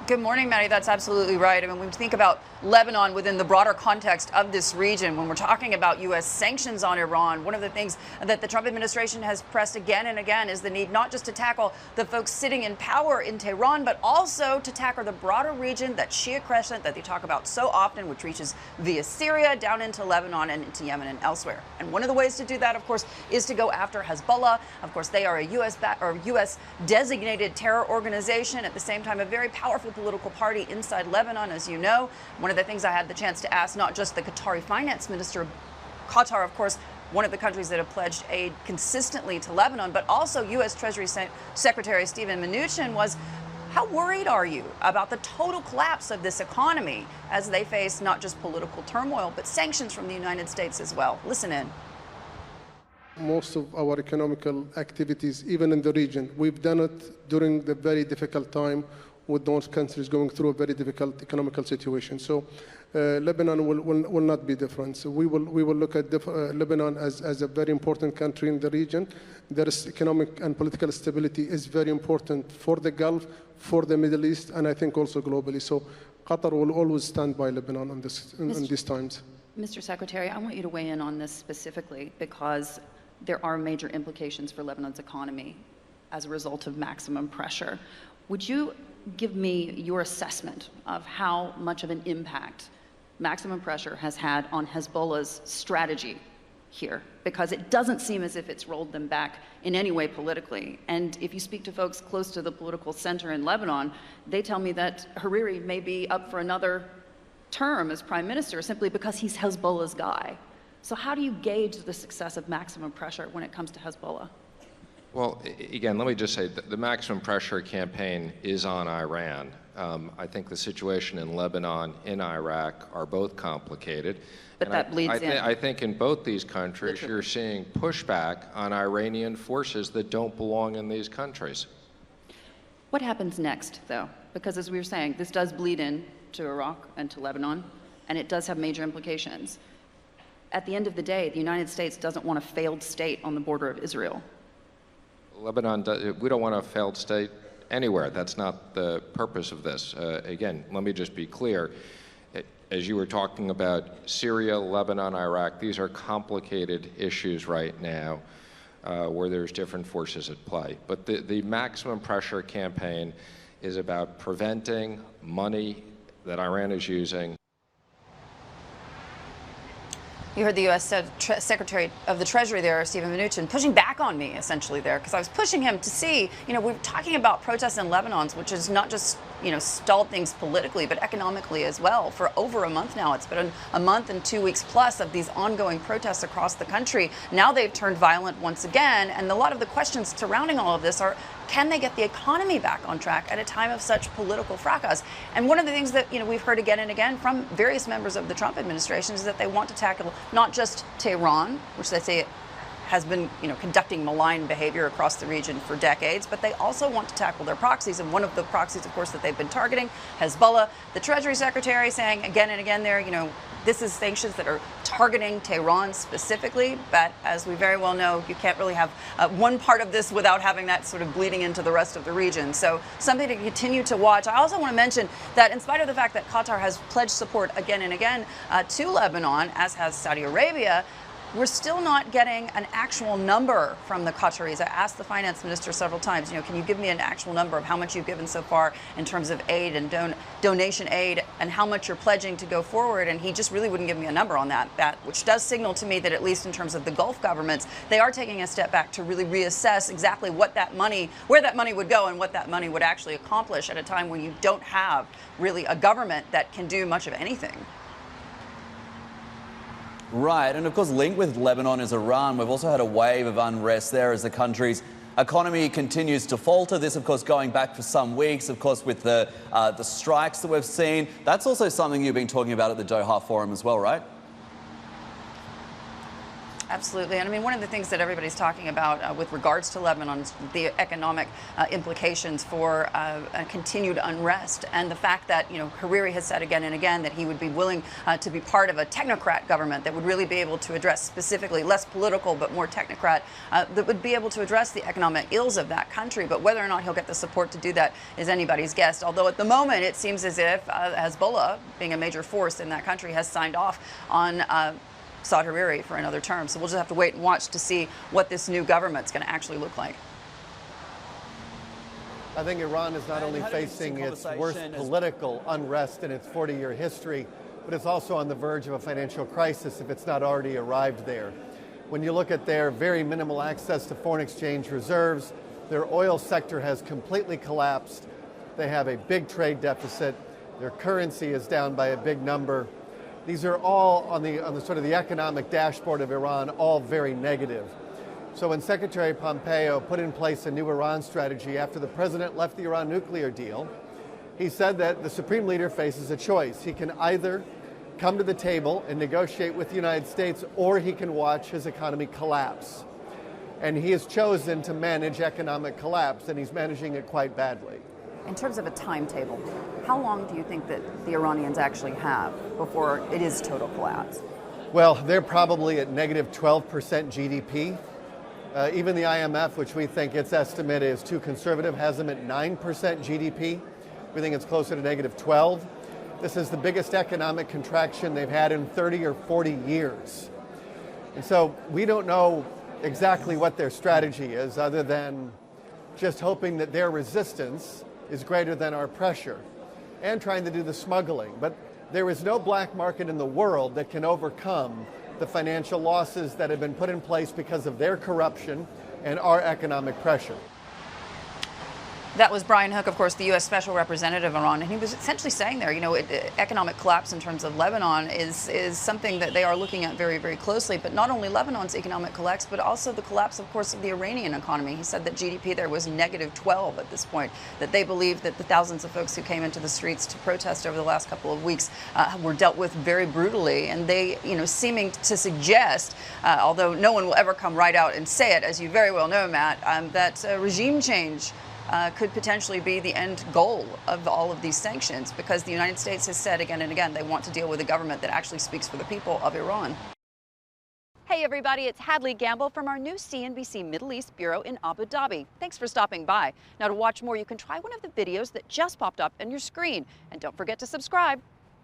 Good morning, Maddie. That's absolutely right. I mean, when we think about Lebanon within the broader context of this region, when we're talking about U.S. sanctions on Iran, one of the things that the Trump administration has pressed again and again is the need not just to tackle the folks sitting in power in Tehran, but also to tackle the broader region, that Shia crescent that they talk about so often, which reaches via Syria down into Lebanon and into Yemen and elsewhere. And one of the ways to do that, of course, is to go after Hezbollah. Of course, they are a U.S. designated terror organization, at the same time a very powerful political party inside Lebanon, as you know. One of the things I had the chance to ask not just the Qatari finance minister, Qatar, of course, one of the countries that have pledged aid consistently to Lebanon, but also U.S. Treasury Secretary Steven Mnuchin, was how worried are you about the total collapse of this economy as they face not just political turmoil, but sanctions from the United States as well? Listen in. Most of our economical activities, even in the region, we've done it during the very difficult time with those countries going through a very difficult economical situation. So Lebanon will not be different. So we will look at Lebanon as a very important country in the region. Their economic and political stability is very important for the Gulf, for the Middle East, and I think also globally. So Qatar will always stand by Lebanon in these times. Mr. Secretary, I want you to weigh in on this specifically because there are major implications for Lebanon's economy as a result of maximum pressure. Would you give me your assessment of how much of an impact maximum pressure has had on Hezbollah's strategy here? Because it doesn't seem as if it's rolled them back in any way politically. And if you speak to folks close to the political center in Lebanon, they tell me that Hariri may be up for another term as prime minister simply because he's Hezbollah's guy. So how do you gauge the success of maximum pressure when it comes to Hezbollah? Well, again, let me just say that the maximum pressure campaign is on Iran. I think the situation in Lebanon, in Iraq, are both complicated. But that bleeds in. I think in both these countries, you're seeing pushback on Iranian forces that don't belong in these countries. What happens next, though? Because as we were saying, this does bleed in to Iraq and to Lebanon, and it does have major implications. At the end of the day, the United States doesn't want a failed state on the border of Israel. Lebanon, we don't want a failed state anywhere. That's not the purpose of this. Again, let me just be clear. As you were talking about Syria, Lebanon, Iraq, these are complicated issues right now where there's different forces at play. But the maximum pressure campaign is about preventing money that Iran is using. You heard the U.S. Secretary of the Treasury there, Steven Mnuchin, pushing back on me, essentially, there, because I was pushing him to see, we're talking about protests in Lebanon, which is not just, stalled things politically, but economically as well. For over a month now, it's been a month and 2 weeks plus of these ongoing protests across the country. Now they've turned violent once again, and a lot of the questions surrounding all of this are, can they get the economy back on track at a time of such political fracas? And one of the things that we've heard again and again from various members of the Trump administration is that they want to tackle not just Tehran, which they say has been conducting malign behavior across the region for decades, but they also want to tackle their proxies. And one of the proxies, of course, that they've been targeting, Hezbollah. The Treasury Secretary saying again and again there, this is sanctions that are targeting Tehran specifically, but as we very well know, you can't really have one part of this without having that sort of bleeding into the rest of the region. So something to continue to watch. I also want to mention that in spite of the fact that Qatar has pledged support again and again to Lebanon, as has Saudi Arabia, we're still not getting an actual number from the Qataris. I asked the finance minister several times, can you give me an actual number of how much you've given so far in terms of aid and donation aid and how much you're pledging to go forward? And he just really wouldn't give me a number on that, which does signal to me that at least in terms of the Gulf governments, they are taking a step back to really reassess exactly where that money would go and what that money would actually accomplish at a time when you don't have really a government that can do much of anything. Right, and of course linked with Lebanon is Iran. We've also had a wave of unrest there as the country's economy continues to falter. This, of course, going back for some weeks, of course, with the strikes that we've seen. That's also something you've been talking about at the Doha Forum as well, right? Absolutely. And I mean, one of the things that everybody's talking about with regards to Lebanon is the economic implications for continued unrest, and the fact that, Hariri has said again and again that he would be willing to be part of a technocrat government that would really be able to address specifically, less political but more technocrat, that would be able to address the economic ills of that country. But whether or not he'll get the support to do that is anybody's guess. Although at the moment it seems as if Hezbollah, being a major force in that country, has signed off on Saad Hariri for another term. So we'll just have to wait and watch to see what this new government's going to actually look like. I think Iran is not only facing its worst political unrest in its 40-year history, but it's also on the verge of a financial crisis if it's not already arrived there. When you look at their very minimal access to foreign exchange reserves, their oil sector has completely collapsed. They have a big trade deficit. Their currency is down by a big number. These are all on the sort of the economic dashboard of Iran, all very negative. So when Secretary Pompeo put in place a new Iran strategy after the president left the Iran nuclear deal, he said that the supreme leader faces a choice. He can either come to the table and negotiate with the United States, or he can watch his economy collapse. And he has chosen to manage economic collapse, and he's managing it quite badly. In terms of a timetable, how long do you think that the Iranians actually have before it is total collapse? Well, they're probably at negative 12% GDP. Even the IMF, which we think its estimate is too conservative, has them at 9% GDP. We think it's closer to negative 12. This is the biggest economic contraction they've had in 30 or 40 years. And so we don't know exactly what their strategy is, other than just hoping that their resistance is greater than our pressure, and trying to do the smuggling. But there is no black market in the world that can overcome the financial losses that have been put in place because of their corruption and our economic pressure. That was Brian Hook, of course, the U.S. Special Representative of Iran, and he was essentially saying there, economic collapse in terms of Lebanon is something that they are looking at very, very closely. But not only Lebanon's economic collapse, but also the collapse, of course, of the Iranian economy. He said that GDP there was negative 12 at this point, that they believe that the thousands of folks who came into the streets to protest over the last couple of weeks were dealt with very brutally. And they, seeming to suggest, although no one will ever come right out and say it, as you very well know, Matt, that regime change could potentially be the end goal of all of these sanctions, because the United States has said again and again they want to deal with a government that actually speaks for the people of Iran. Hey everybody, it's Hadley Gamble from our new CNBC Middle East Bureau in Abu Dhabi. Thanks for stopping by. Now, to watch more, you can try one of the videos that just popped up on your screen. And don't forget to subscribe.